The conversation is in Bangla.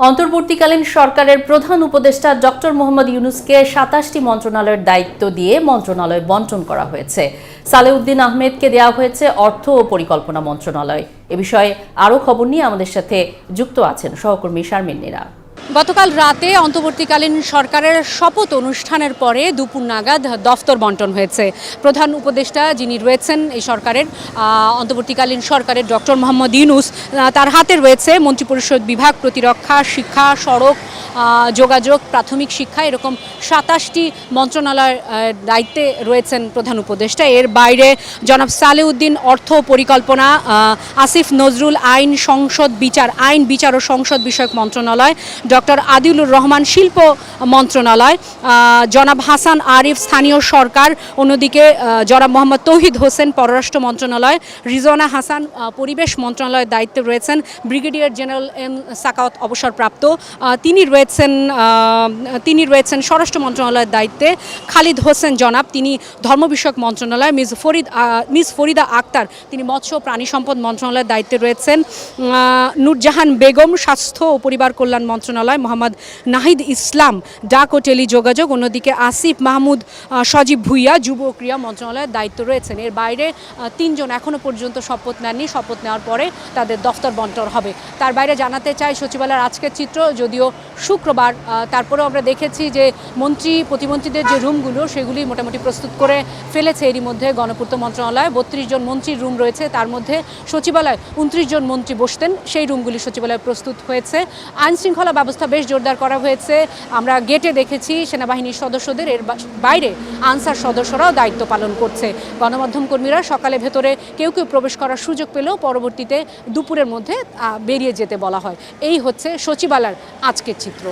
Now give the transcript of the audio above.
অন্তর্বর্তীকালীন সরকারের প্রধান উপদেষ্টা ডক্টর মোহাম্মদ ইউনূসকে ২৭টি মন্ত্রণালয়ের দায়িত্ব দিয়ে মন্ত্রণালয় বণ্টন করা হয়েছে। সালেউদ্দিন আহমেদকে দেওয়া হয়েছে অর্থ ও পরিকল্পনা মন্ত্রণালয়। এ বিষয়ে আরও খবর নিয়ে আমাদের সাথে যুক্ত আছেন সহকর্মী শারমিন নীরা। গতকাল রাতে অন্তর্বর্তীকালীন সরকারের শপথ অনুষ্ঠানের পরে দুপুর নাগাদ দফতর বণ্টন হয়েছে। প্রধান উপদেষ্টা যিনি রয়েছেন এই সরকারের অন্তর্বর্তীকালীন সরকারের ডক্টর মোহাম্মদ ইউনূস, তার হাতে রয়েছে মন্ত্রিপরিষদ বিভাগ, প্রতিরক্ষা, শিক্ষা, সড়ক, যোগাযোগ, প্রাথমিক শিক্ষা, এরকম ২৭টি মন্ত্রণালয়ের দায়িত্বে রয়েছেন প্রধান উপদেষ্টা। এর বাইরে জনাব সালেউদ্দিন অর্থ পরিকল্পনা, আসিফ নজরুল আইন সংসদ বিচার, আইন বিচার ও সংসদ বিষয়ক মন্ত্রণালয়, ডক্টর আদিলুর রহমান শিল্প মন্ত্রণালয়, জনাব হাসান আরিফ স্থানীয় সরকার, অন্যদিকে জনাব মোহাম্মদ তৌহিদ হোসেন পররাষ্ট্র মন্ত্রণালয়, রিজওয়ানা হাসান পরিবেশ মন্ত্রণালয়ের দায়িত্বে রয়েছেন, ব্রিগেডিয়ার জেনারেল এম সাকাওয়াত অবসরপ্রাপ্ত তিনি রয়েছেন স্বরাষ্ট্র মন্ত্রণালয়ের দায়িত্বে, খালিদ হোসেন জনাব তিনি ধর্ম বিষয়ক মন্ত্রণালয়, মিস ফরিদা আক্তার তিনি মৎস্য প্রাণী সম্পদ মন্ত্রণালয়ের দায়িত্বে রয়েছেন, নূরজাহান বেগম স্বাস্থ্য ও পরিবার কল্যাণ মন্ত্রণালয়, মোহাম্মদ নাহিদ ইসলাম ডাক ও টেলিযোগাযোগ, অন্যদিকে আসিফ মাহমুদ সজীব ভুইয়া যুব ক্রীড়া মন্ত্রণালয়ের দায়িত্ব রয়েছেন। এর বাইরে তিনজন এখনও পর্যন্ত শপথ নেননি। শপথ নেওয়ার পরে তাদের দফতর বণ্টন হবে। তার বাইরে জানাতে চাই সচিবালয়ের আজকের চিত্র, যদিও শুক্রবার, তারপরেও আমরা দেখেছি যে প্রতিমন্ত্রীদের যে রুমগুলো সেগুলি মোটামুটি প্রস্তুত করে ফেলেছে। এরই মধ্যে গণপূর্ত মন্ত্রণালয় ৩২ জন মন্ত্রীর রুম রয়েছে, তার মধ্যে সচিবালয় ২৯ জন মন্ত্রী বসতেন, সেই রুমগুলি সচিবালয়ে প্রস্তুত হয়েছে। আইন শৃঙ্খলা ব্যবস্থা বেশ জোরদার করা হয়েছে। আমরা গেটে দেখেছি সেনাবাহিনীর সদস্যদের, এর বাইরে আনসার সদস্যরাও দায়িত্ব পালন করছে। গণমাধ্যম কর্মীরা সকালে ভেতরে কেউ প্রবেশ করার সুযোগ পেলেও পরবর্তীতে দুপুরের মধ্যে বেরিয়ে যেতে বলা হয়। এই হচ্ছে সচিবালয়ের আজকের চিত্র।